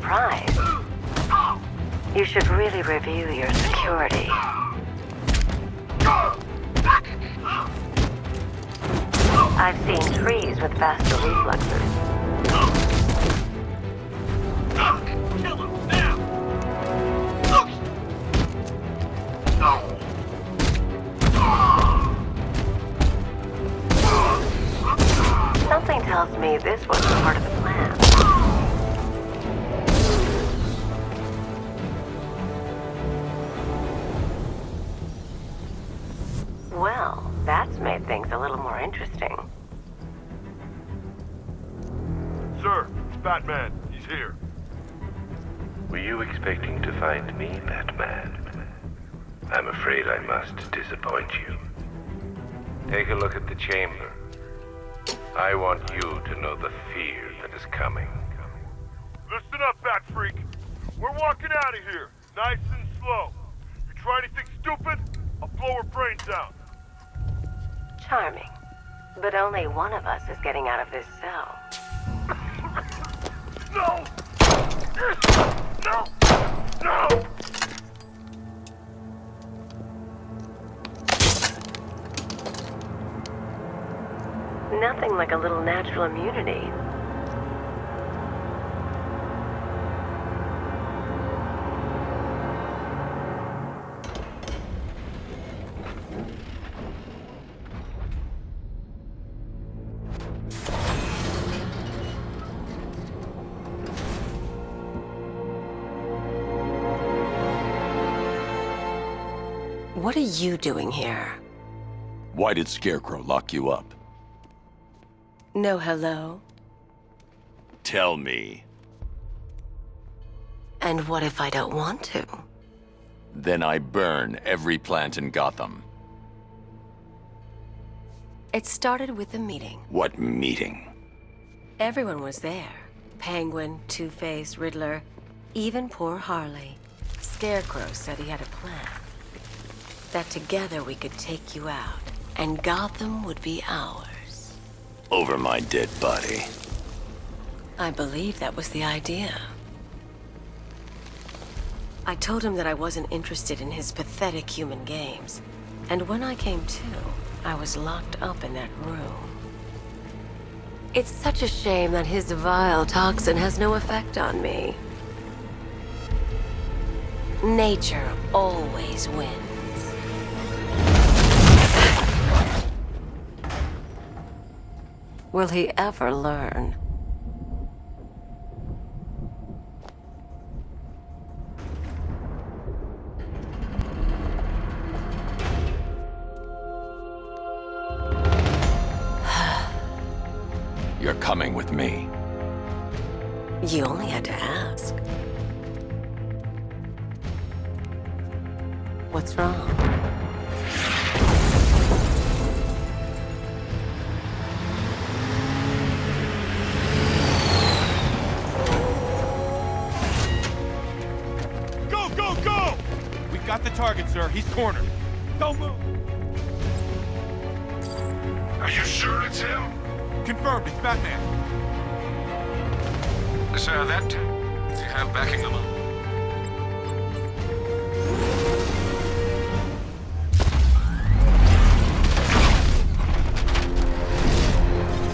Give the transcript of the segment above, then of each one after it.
surprise. You should really review your security. I've seen trees with faster reflexes. Kill him now! Something tells me this wasn't part of the plan. Well, that's made things a little more interesting. Sir, it's Batman. He's here. Were you expecting to find me, Batman? I'm afraid I must disappoint you. Take a look at the chamber. I want you to know the fear that is coming. Listen up, Bat Freak. We're walking out of here, nice and slow. You try anything stupid, I'll blow her brains out. Charming. But only one of us is getting out of this cell. No! No! No! Nothing like a little natural immunity. What are you doing here? Why did Scarecrow lock you up? No hello? Tell me. And what if I don't want to? Then I burn every plant in Gotham. It started with a meeting. What meeting? Everyone was there. Penguin, Two-Face, Riddler, even poor Harley. Scarecrow said he had a plan. That together we could take you out, and Gotham would be ours. Over my dead body. I believe that was the idea. I told him that I wasn't interested in his pathetic human games. And when I came to, I was locked up in that room. It's such a shame that his vile toxin has no effect on me. Nature always wins. Will he ever learn? You're coming with me. You only had to ask. What's wrong? Go, go, go! We got the target, sir. He's cornered. Don't move. Are you sure it's him? Confirmed, it's Batman. Sir, that you have backing them up.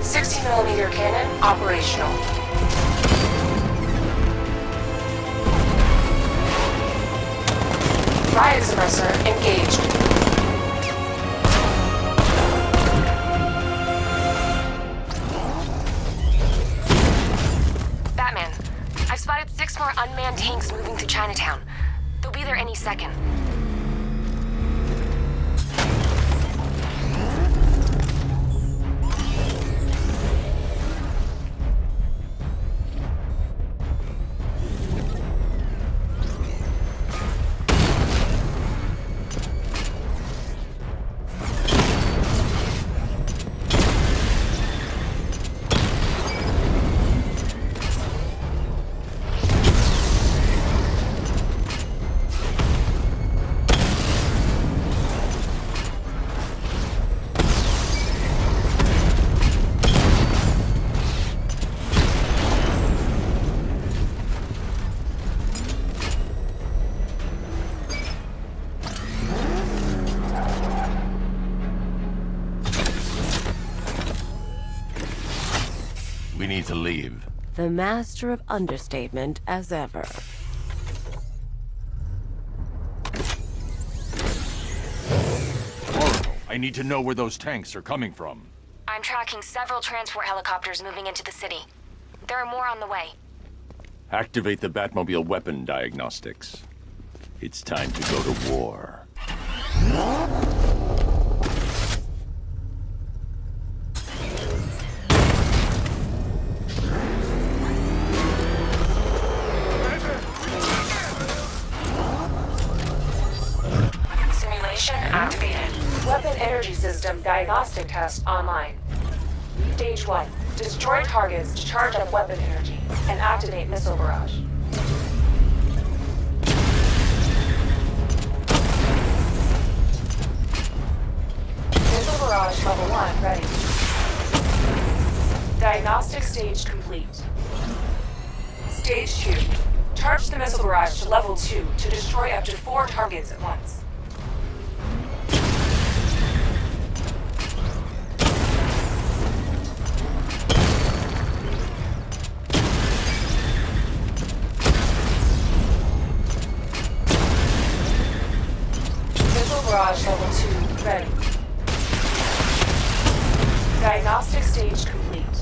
.60mm cannon operational. Riot suppressor engaged. Batman, I've spotted 6 more unmanned tanks moving through Chinatown. They'll be there any second. We need to leave. The master of understatement as ever. Oracle, I need to know where those tanks are coming from. I'm tracking several transport helicopters moving into the city. There are more on the way. Activate the Batmobile weapon diagnostics. It's time to go to war. Simulation activated. Weapon energy system diagnostic test online. Stage 1. Destroy targets to charge up weapon energy and activate missile barrage. Missile barrage level 1 ready. Diagnostic stage complete. Stage 2. Charge the missile barrage to level 2 to destroy up to 4 targets at once. Barrage level 2 ready. Diagnostic stage complete.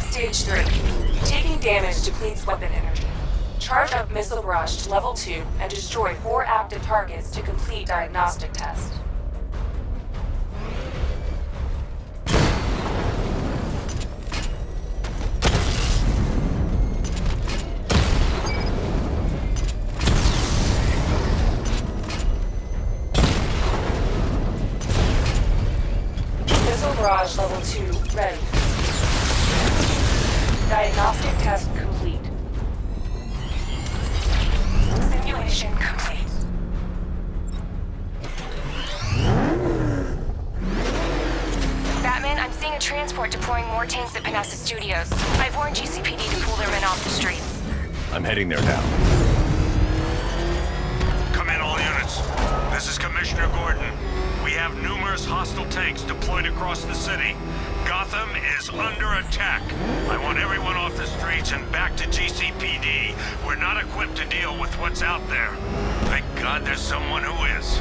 Stage 3. Taking damage depletes weapon energy. Charge up missile barrage to level 2 and destroy 4 active targets to complete diagnostic test. Barrage level 2 ready. Diagnostic test complete. Simulation complete. Batman, I'm seeing a transport deploying more tanks at Panessa Studios. I've warned GCPD to pull their men off the streets. I'm heading there now. Come in, all units. This is Commissioner Gordon. We have numerous hostile tanks deployed across the city. Gotham is under attack. I want everyone off the streets and back to GCPD. We're not equipped to deal with what's out there. Thank God there's someone who is.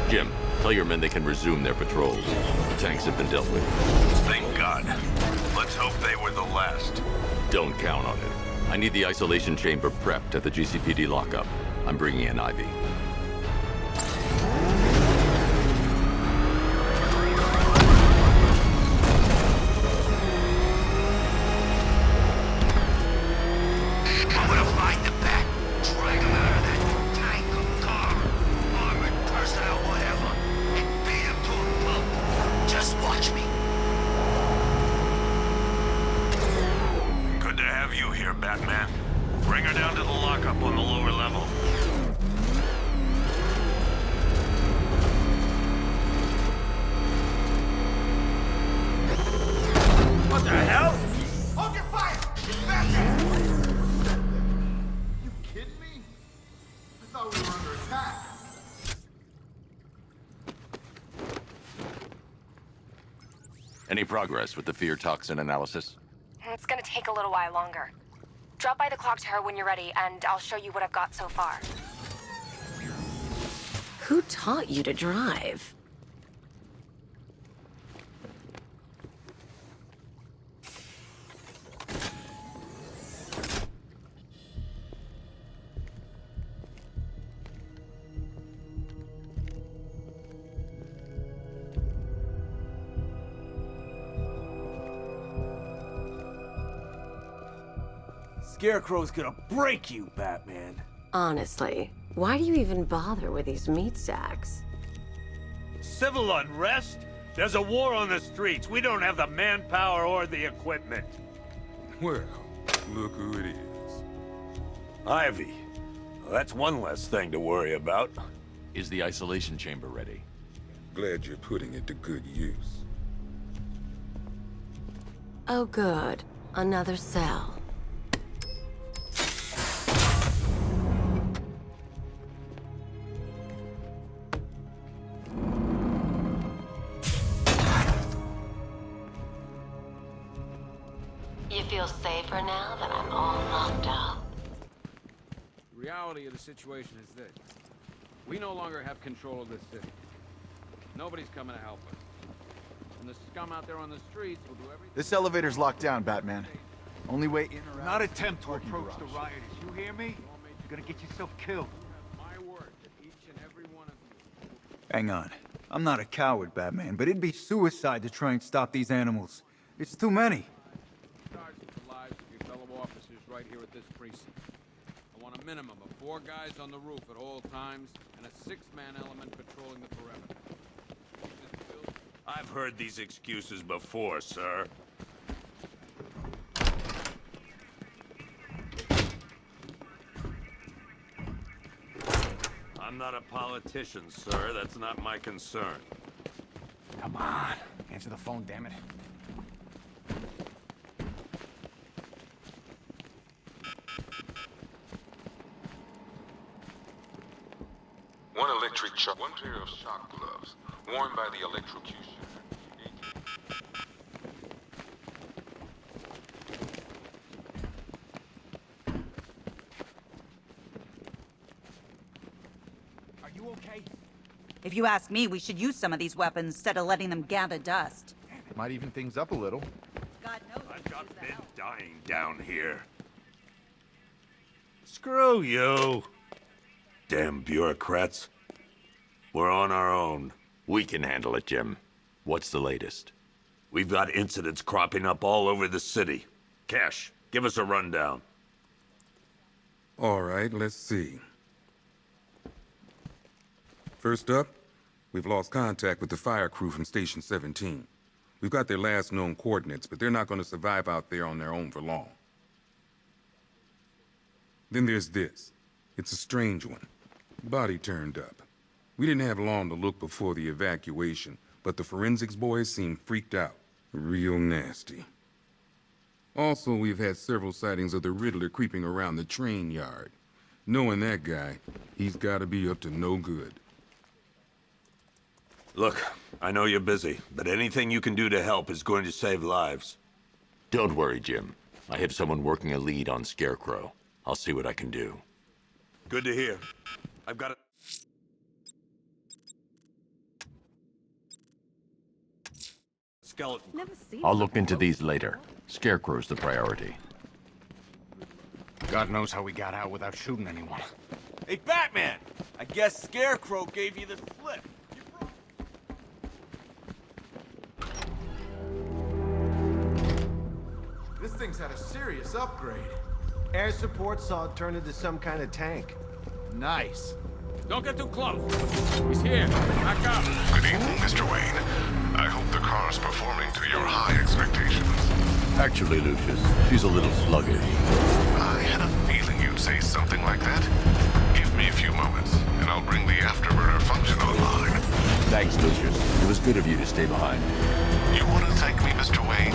Jim, tell your men they can resume their patrols. The tanks have been dealt with. Thank God. Let's hope they were the last. Don't count on it. I need the isolation chamber prepped at the GCPD lockup. I'm bringing in Ivy. I'm gonna find the Bat, drag him out of that tank or car, armored personnel, whatever, and beat him to a pulp. Just watch me. Good to have you here, Batman. Bring her down to the lockup on the lower level. What the hell? Hold your fire! Get back here! You kidding me? I thought we were under attack. Any progress with the fear toxin analysis? It's gonna take a little while longer. Drop by the clock tower when you're ready, and I'll show you what I've got so far. Who taught you to drive? Scarecrow's gonna break you, Batman. Honestly, Why do you even bother with these meat sacks? Civil unrest? There's a war on the streets. We don't have the manpower or the equipment. Well, look who it is. Ivy. Well, that's one less thing to worry about. Is the isolation chamber ready? Glad you're putting it to good use. Oh, good. Another cell. You feel safer now that I'm all locked up? The reality of the situation is this. We no longer have control of this city. Nobody's coming to help us. And the scum out there on the streets will do everything... This elevator's locked down, Batman. Only way in or out... Not attempt to approach garage. the rioters. You hear me? You're gonna get yourself killed. My word that each and every one of you... Hang on. I'm not a coward, Batman, but it'd be suicide to try and stop these animals. It's too many. Charge the lives of your fellow officers right here at this precinct. I want a minimum of 4 guys on the roof at all times, and a 6-man element patrolling the perimeter. I've heard these excuses before, sir. I'm not a politician, sir. That's not my concern. Come on. Answer the phone, damn it. One electric shock, one pair of shock gloves, worn by the electrocutioner. Are you okay? If you ask me, we should use some of these weapons instead of letting them gather dust. Might even things up a little. God knows I've got men dying down here. Screw you. Damn bureaucrats. We're on our own. We can handle it, Jim. What's the latest? We've got incidents cropping up all over the city. Cash, give us a rundown. All right, let's see. First up, we've lost contact with the fire crew from Station 17. We've got their last known coordinates, but they're not going to survive out there on their own for long. Then there's this. It's a strange one. Body turned up. We didn't have long to look before the evacuation, but the forensics boys seemed freaked out. Real nasty. Also, we've had several sightings of the Riddler creeping around the train yard. Knowing that guy, he's gotta be up to no good. Look, I know you're busy, but anything you can do to help is going to save lives. Don't worry, Jim. I have someone working a lead on Scarecrow. I'll see what I can do. Good to hear. I've got it. Skeleton. I'll look into these later. Scarecrow's the priority. God knows how we got out without shooting anyone. Hey, Batman! I guess Scarecrow gave you the slip. This thing's had a serious upgrade. Air support saw it turn into some kind of tank. Nice. Don't get too close. He's here. Back up. Good evening, Mr. Wayne. I hope the car's performing to your high expectations. Actually, Lucius, she's a little sluggish. I had a feeling you'd say something like that. Give me a few moments, and I'll bring the afterburner function online. Thanks, Lucius. It was good of you to stay behind. You want to thank me, Mr. Wayne?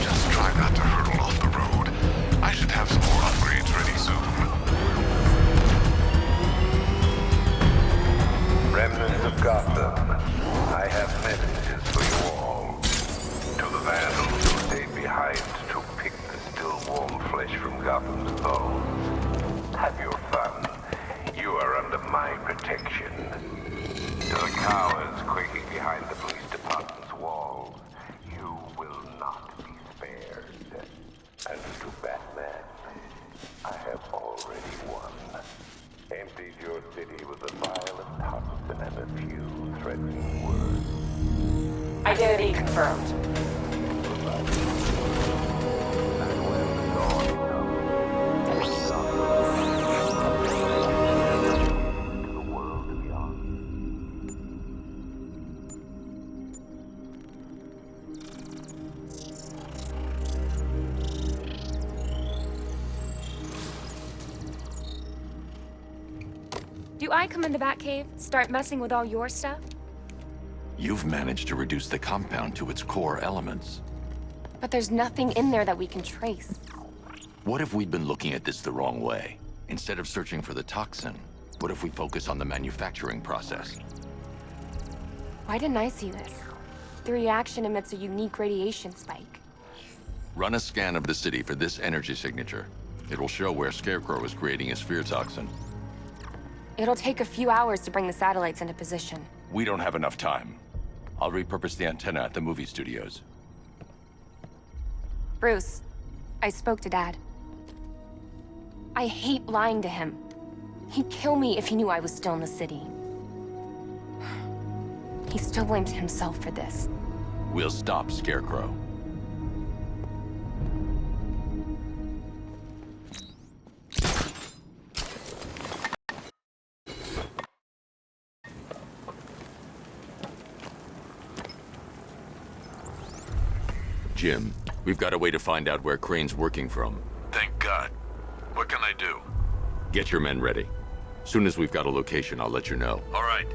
Just try not to hurtle off the road. I should have some more upgrades ready soon. Remnants of Gotham, I have messages for you all. To the vandals who stayed behind to pick the still warm flesh from Gotham's bones. Have your fun. You are under my protection. To the cowards quaking behind the police department's walls, you will not be spared. And to Batman, I have already won. Emptied your city with a violent hunt and a few threatening words. Identity confirmed. Do I come in the Batcave, start messing with all your stuff? You've managed to reduce the compound to its core elements. But there's nothing in there that we can trace. What if we'd been looking at this the wrong way? Instead of searching for the toxin, what if we focus on the manufacturing process? Why didn't I see this? The reaction emits a unique radiation spike. Run a scan of the city for this energy signature. It will show where Scarecrow is creating his fear toxin. It'll take a few hours to bring the satellites into position. We don't have enough time. I'll repurpose the antenna at the movie studios. Bruce, I spoke to Dad. I hate lying to him. He'd kill me if he knew I was still in the city. He still blames himself for this. We'll stop Scarecrow. Jim, we've got a way to find out where Crane's working from. Thank God. What can I do? Get your men ready. Soon as we've got a location, I'll let you know. All right.